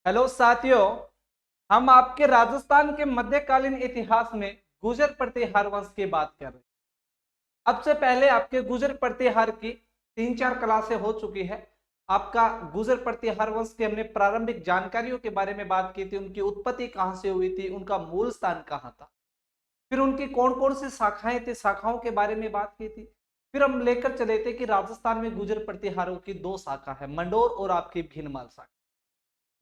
Hello साथियों, हम आपके राजस्थान के मध्यकालीन इतिहास में गुर्जर प्रतिहार वंश की बात कर रहे हैं। अब से पहले आपके गुर्जर प्रतिहार की 3-4 क्लासें हो चुकी है। आपका गुर्जर प्रतिहार वंश की हमने प्रारंभिक जानकारियों के बारे में बात की थी, उनकी उत्पत्ति कहां से हुई थी, उनका मूल स्थान कहां था, फिर उनकी कौन कौन सी शाखाएं थी, शाखाओं के बारे में बात की थी। फिर हम लेकर चले थे कि राजस्थान में गुर्जर प्रतिहारों की 2 शाखा है, मंडोर और आपकी भीनमाल शाखा।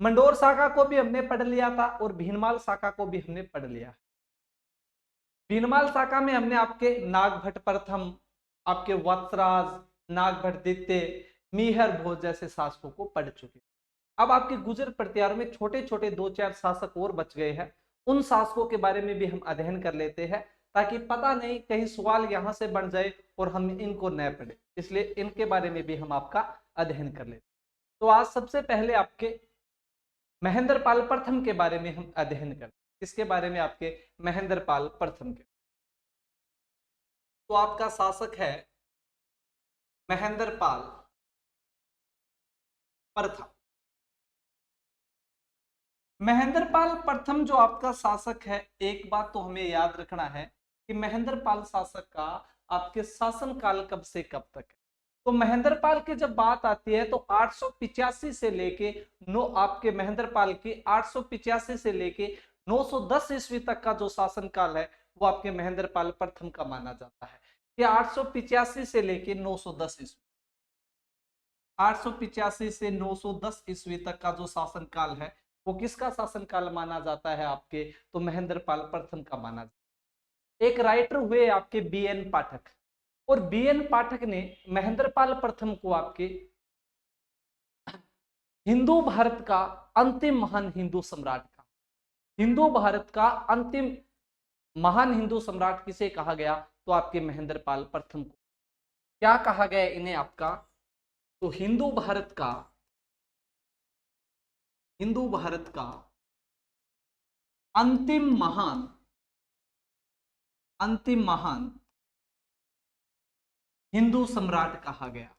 मंडोर शाखा को भी हमने पढ़ लिया था और भीनमाल शाखा को भी हमने पढ़ लिया। भीनमाल शाखा में हमने आपके नागभट्ट प्रथम, आपके वत्सराज, नागभट्ट द्वितीय, मिहिर भोज जैसे शासकों को पढ़ चुके। अब आपके गुर्जर प्रतिहार में छोटे छोटे 2-4 शासक और बच गए हैं। उन शासकों के बारे में भी हम अध्ययन कर लेते हैं, ताकि पता नहीं कहीं सवाल यहां से बन जाए और हम इनको न पढ़े, इसलिए इनके बारे में भी हम आपका अध्ययन कर लेते। तो आज सबसे पहले आपके महेंद्रपाल प्रथम के बारे में हम अध्ययन करते। किसके बारे में? आपके महेंद्रपाल प्रथम के। तो आपका शासक है महेंद्रपाल प्रथम। महेंद्रपाल प्रथम जो आपका शासक है, एक बात तो हमें याद रखना है कि महेंद्रपाल शासक का आपके शासन काल कब से कब तक है। तो महेंद्रपाल की जब बात आती है तो 885 से लेके आपके महेंद्रपाल की 885 से लेके 910 ईस्वी तक का जो शासन काल है वो आपके महेंद्रपाल प्रथम का माना जाता है। कि 885 से लेके 910 ईस्वी, 885 से 910 ईस्वी तक का जो शासन काल है वो किसका शासन काल माना जाता है? आपके तो महेंद्रपाल प्रथम का माना जाता है। एक राइटर हुए आपके बीएन पाठक, और बीएन पाठक ने महेंद्रपाल प्रथम को आपके हिंदू भारत का अंतिम महान हिंदू सम्राट का, हिंदू भारत का अंतिम महान हिंदू सम्राट किसे कहा गया? तो आपके महेंद्रपाल प्रथम को क्या कहा गया इन्हें? आपका तो हिंदू भारत का अंतिम महान हिंदू सम्राट कहा गया।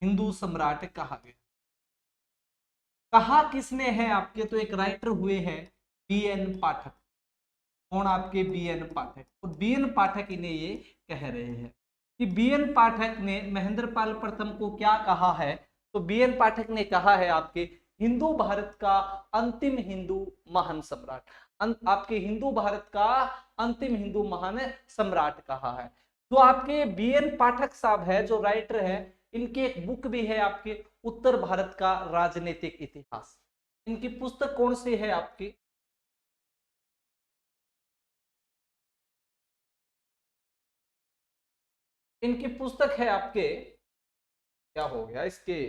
हिंदू सम्राट कहा गया। कहा किसने है? आपके तो एक राइटर हुए हैं बीएन पाठक। कौन? आपके बीएन पाठक। और बीएन पाठक इन्हें ये कह रहे हैं कि बीएन पाठक ने महेंद्रपाल प्रथम को क्या कहा है? तो बीएन पाठक ने कहा है आपके हिंदू भारत का अंतिम हिंदू महान सम्राट, आपके हिंदू भारत का अंतिम हिंदू महान सम्राट कहा है। जो आपके बीएन पाठक साहब है, जो राइटर है, इनकी एक बुक भी है आपके उत्तर भारत का राजनीतिक इतिहास। इनकी पुस्तक कौन सी है? आपकी इनकी पुस्तक है आपके, क्या हो गया इसके,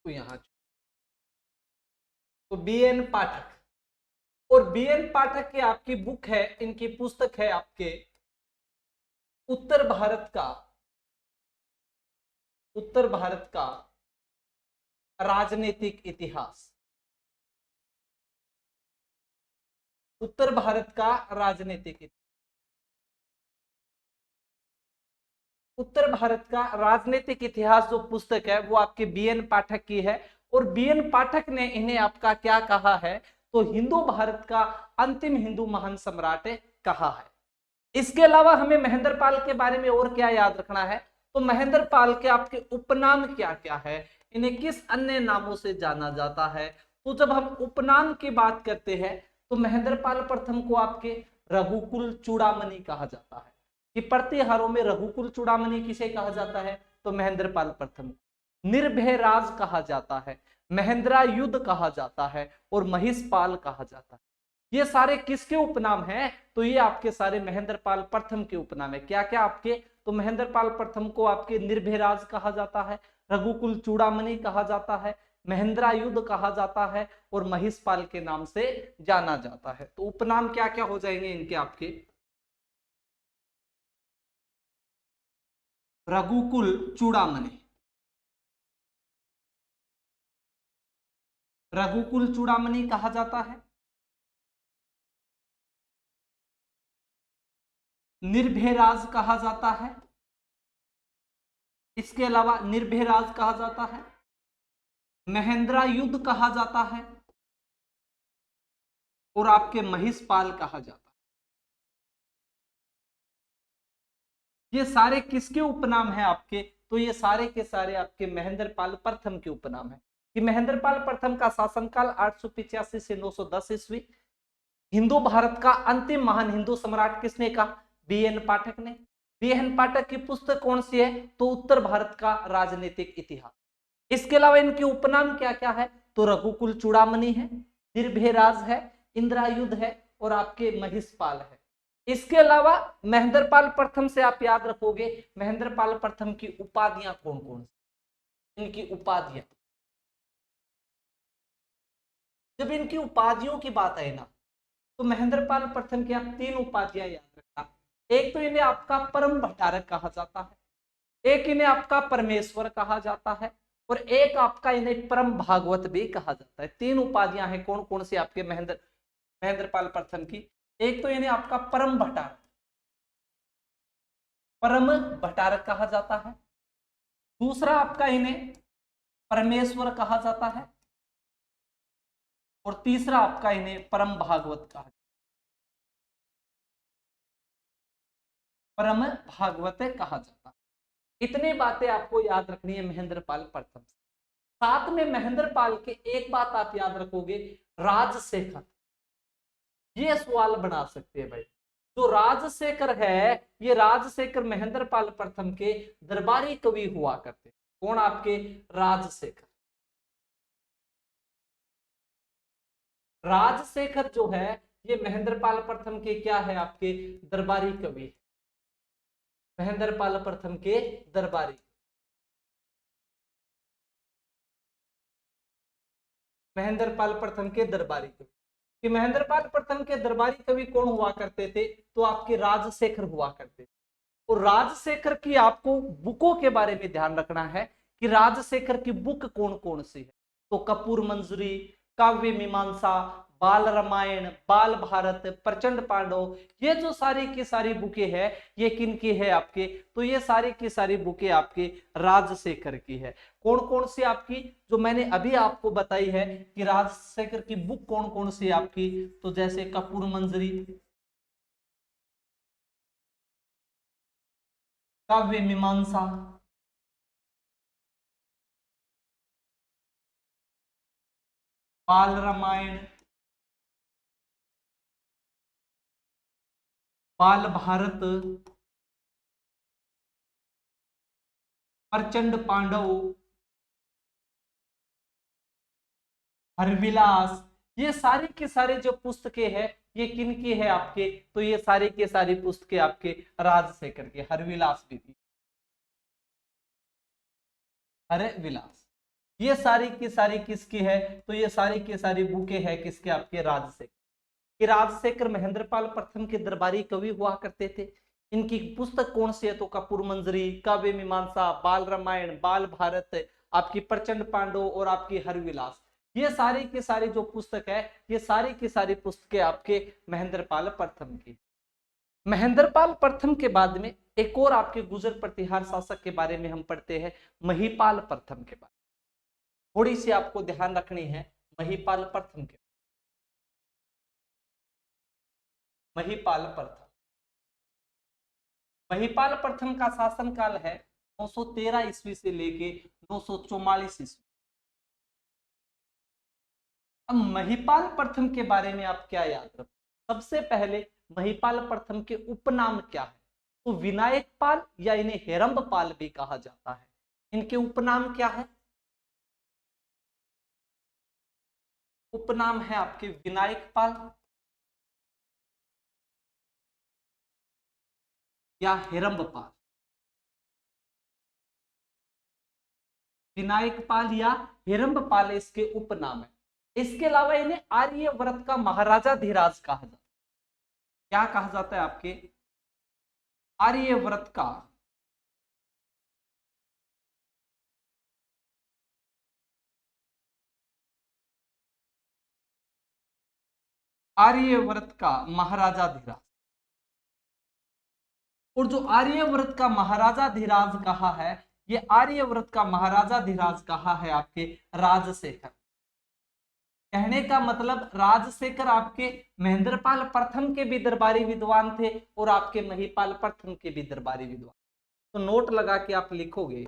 तो यहां तो बीएन पाठक, और बीएन पाठक की आपकी बुक है, इनकी पुस्तक है आपके उत्तर भारत का, उत्तर भारत का राजनीतिक इतिहास। उत्तर भारत का राजनीतिक इतिहास, उत्तर भारत का राजनीतिक इतिहास जो पुस्तक है वो आपके बीएन पाठक की है। और बीएन पाठक ने इन्हें आपका क्या कहा है? तो हिंदू भारत का अंतिम हिंदू महान सम्राट कहा है। इसके अलावा हमें महेंद्रपाल के बारे में और क्या याद रखना है? तो महेंद्रपाल के आपके उपनाम क्या क्या है, इन्हें किस अन्य नामों से जाना जाता है? तो जब हम उपनाम की बात करते हैं तो महेंद्रपाल प्रथम को आपके रघुकुल चूड़ामणि कहा जाता है। कि प्रतिहारों में रघुकुल चूड़ामणि किसे कहा जाता है? तो महेंद्रपाल प्रथम। निर्भय राज कहा जाता है, महेंद्रायुध कहा जाता है, और महिषपाल कहा जाता है। ये सारे किसके उपनाम हैं? तो ये आपके सारे महेंद्रपाल प्रथम के उपनाम है। क्या क्या आपके? तो महेंद्रपाल प्रथम को आपके निर्भयराज कहा जाता है, रघुकुल चूड़ामणि कहा जाता है, महेंद्रायुध कहा जाता है, और महिषपाल के नाम से जाना जाता है। तो उपनाम क्या क्या हो जाएंगे इनके? आपके रघुकुल चूड़ामणि, रघुकुल चूड़ामणि कहा जाता है। निर्भय राज कहा जाता है। इसके अलावा निर्भय राज कहा जाता है, महेंद्रायुद्ध कहा जाता है और आपके महिषपाल कहा जाता है। ये सारे किसके उपनाम हैं आपके? तो ये सारे के सारे आपके महेंद्रपाल प्रथम के उपनाम है। कि महेंद्रपाल प्रथम का शासनकाल 885 से 910 ईस्वी। हिंदू भारत का अंतिम महान हिंदू सम्राट किसने कहा? बी.एन. पाठक ने। बी.एन. पाठक की पुस्तक कौन सी है? तो उत्तर भारत का राजनीतिक इतिहास। इसके अलावा इनके उपनाम क्या क्या है? तो रघुकुल चूड़ामणि है, निर्भय राज है, इंद्रायुध है और आपके महिषपाल है। इसके अलावा महेंद्रपाल प्रथम से आप याद रखोगे, महेंद्रपाल प्रथम की उपाधियां कौन कौन सी? इनकी उपाधियां, जब इनकी उपाधियों की बात है ना, तो महेंद्रपाल प्रथम की आप तीन उपाधियां याद रखना। एक तो इन्हें आपका परम भट्टारक कहा जाता है, एक इन्हें आपका परमेश्वर कहा जाता है और एक आपका इन्हें परम भागवत भी कहा जाता है। तीन उपाधियां हैं कौन कौन सी आपके महेंद्रपाल प्रथम की। एक तो इन्हें आपका परम भट्टारक कहा जाता है। दूसरा आपका इन्हें परमेश्वर कहा जाता है और तीसरा आपका इन्हें परम भागवत कहा जाता है। परम भागवत कहा जाता है। इतनी बातें आपको याद रखनी है महेंद्रपाल प्रथम से। साथ में महेंद्रपाल के एक बात आप याद रखोगे, राजशेखर। ये सवाल बना सकते हैं भाई, जो राजशेखर है, ये राजशेखर महेंद्रपाल प्रथम के दरबारी कवि हुआ करते। कौन आपके? राजशेखर। राजशेखर जो है ये महेंद्रपाल प्रथम के क्या है? आपके दरबारी कवि। महेंद्रपाल प्रथम के दरबारी, महेंद्रपाल प्रथम के दरबारी कवि। कि महेंद्रपाल प्रथम के दरबारी कवि कौन हुआ करते थे? तो आपके राजशेखर हुआ करते थे। और राजशेखर की आपको बुकों के बारे में ध्यान रखना है कि राजशेखर की बुक कौन कौन सी है। तो कपूर मंजरी, काव्य मीमांसा, बाल रामायण, बाल भारत, प्रचंड पांडव, ये जो सारी की सारी बुकें हैं, ये किन की है आपके? तो ये सारी की सारी बुकें आपके राजशेखर की है। कौन कौन सी आपकी? जो मैंने अभी आपको बताई है कि राजशेखर की बुक कौन कौन सी आपकी, तो जैसे कपूर मंजरी, काव्य मीमांसा, बाल रामायण, बाल भारत, प्रचंड पांडव, हरविलास, ये सारी की सारी जो पुस्तकें हैं, ये किन की है आपके? तो ये सारी की सारी पुस्तकें आपके राजशेखर के। हरविलास भी थी, हरे विलास, ये सारी की सारी किसकी है? तो ये सारी की सारी बुकें हैं किसके? आपके राजशेखर। कि राजशेखर महेंद्रपाल प्रथम के दरबारी कवि हुआ करते थे। इनकी पुस्तक कौन सी है? तो कपूर मंजरी, काव्य मीमांसा, बाल रामायण, बाल भारत, आपकी प्रचंड पांडव और आपकी हरविलास, ये सारी की सारी जो पुस्तक है, ये सारी की सारी पुस्तकें आपके महेंद्रपाल प्रथम की। महेंद्रपाल प्रथम के बाद में एक और आपके गुर्जर प्रतिहार शासक के बारे में हम पढ़ते हैं, महिपाल प्रथम के बारे में। थोड़ी सी आपको ध्यान रखनी है महिपाल प्रथम के। महिपाल प्रथम, महिपाल प्रथम का शासनकाल है 913 ईस्वी से लेके 944 ईस्वी। अब महिपाल प्रथम के बारे में आप क्या याद रखो? सबसे पहले महिपाल प्रथम के उपनाम क्या है? तो विनायक पाल या इन्हें हेरंब पाल भी कहा जाता है। इनके उपनाम क्या है? उपनाम है आपके विनायक पाल या हेरंब पाल। विनायक पाल या हेरंब पाल इसके उपनाम है। इसके अलावा इन्हें आर्यव्रत का महाराजा धीराज कहा जाता है। क्या कहा जाता है आपके? आर्यव्रत का आर्यव्रत का महाराजा धीराज। और जो आर्यव्रत का महाराजा धीराज कहा है, ये आर्यव्रत का महाराजा धीराज कहा है आपके राजशेखर। कहने का मतलब राजशेखर आपके महेंद्रपाल प्रथम के भी दरबारी विद्वान थे और आपके महिपाल प्रथम के भी दरबारी विद्वान। तो नोट लगा के आप लिखोगे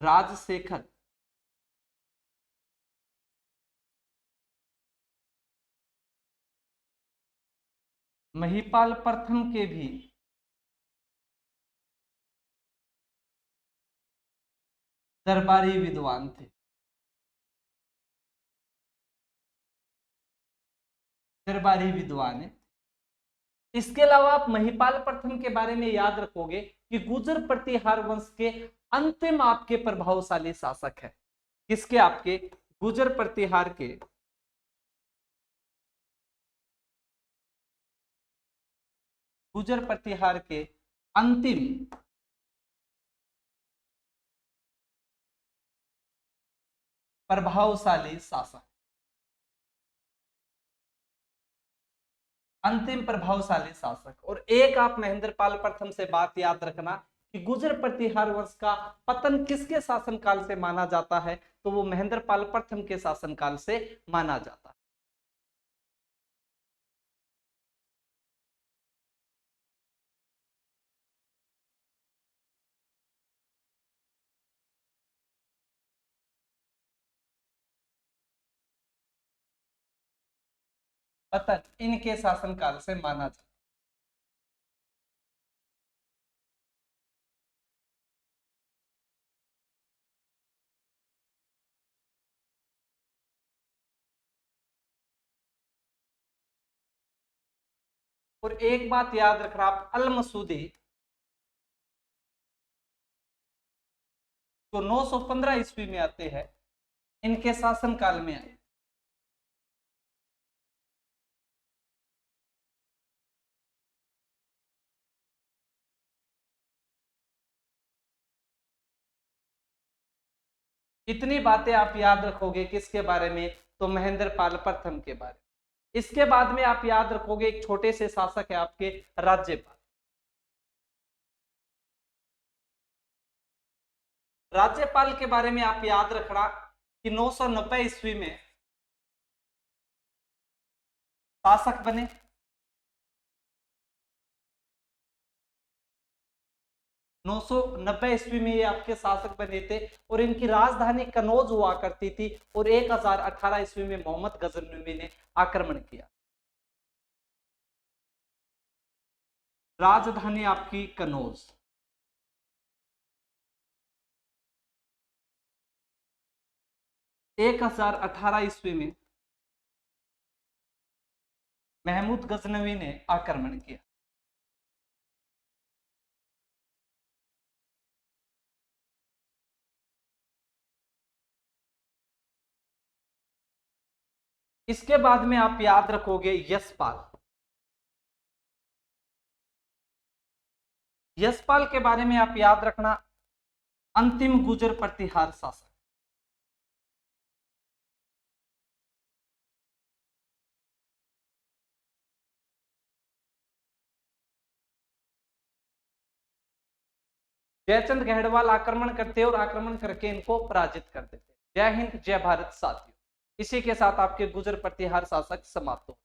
राजशेखर महिपाल प्रथम के भी दरबारी विद्वान थे। दरबारी विद्वान है। इसके अलावा आप महिपाल प्रथम के बारे में याद रखोगे कि गुर्जर प्रतिहार वंश के अंतिम आपके प्रभावशाली शासक है। किसके? आपके गुर्जर प्रतिहार के अंतिम प्रभावशाली शासक। अंतिम प्रभावशाली शासक। और एक आप महेंद्रपाल प्रथम से बात याद रखना कि गुर्जर प्रतिहार वंश का पतन किसके शासनकाल से माना जाता है, तो वो महेंद्रपाल प्रथम के शासनकाल से माना जाता है। पतन इनके शासनकाल से माना जाता है। और एक बात याद रखना आप, अल मसूदी जो 915 ईस्वी में आते हैं, इनके शासनकाल में आए। इतनी बातें आप याद रखोगे किसके बारे में, तो महेंद्रपाल प्रथम के बारे में। इसके बाद में आप याद रखोगे एक छोटे से शासक है आपके राज्यपाल। राज्यपाल के बारे में आप याद रखना कि 990 ईस्वी में शासक बने। 990 ईस्वी में ये आपके शासक बने थे और इनकी राजधानी कनौज हुआ करती थी। और 1018 ईस्वी में मोहम्मद गजनवी ने आक्रमण किया। राजधानी आपकी कनौज। एक 1018 ईस्वी में महमूद गजनवी ने आक्रमण किया। इसके बाद में आप याद रखोगे यशपाल। यशपाल के बारे में आप याद रखना अंतिम गुर्जर प्रतिहार शासक। जयचंद गढ़वाल आक्रमण करते और आक्रमण करके इनको पराजित कर देते। जय हिंद, जय भारत साथियों। इसी के साथ आपके गुर्जर प्रतिहार शासक समाप्त हो।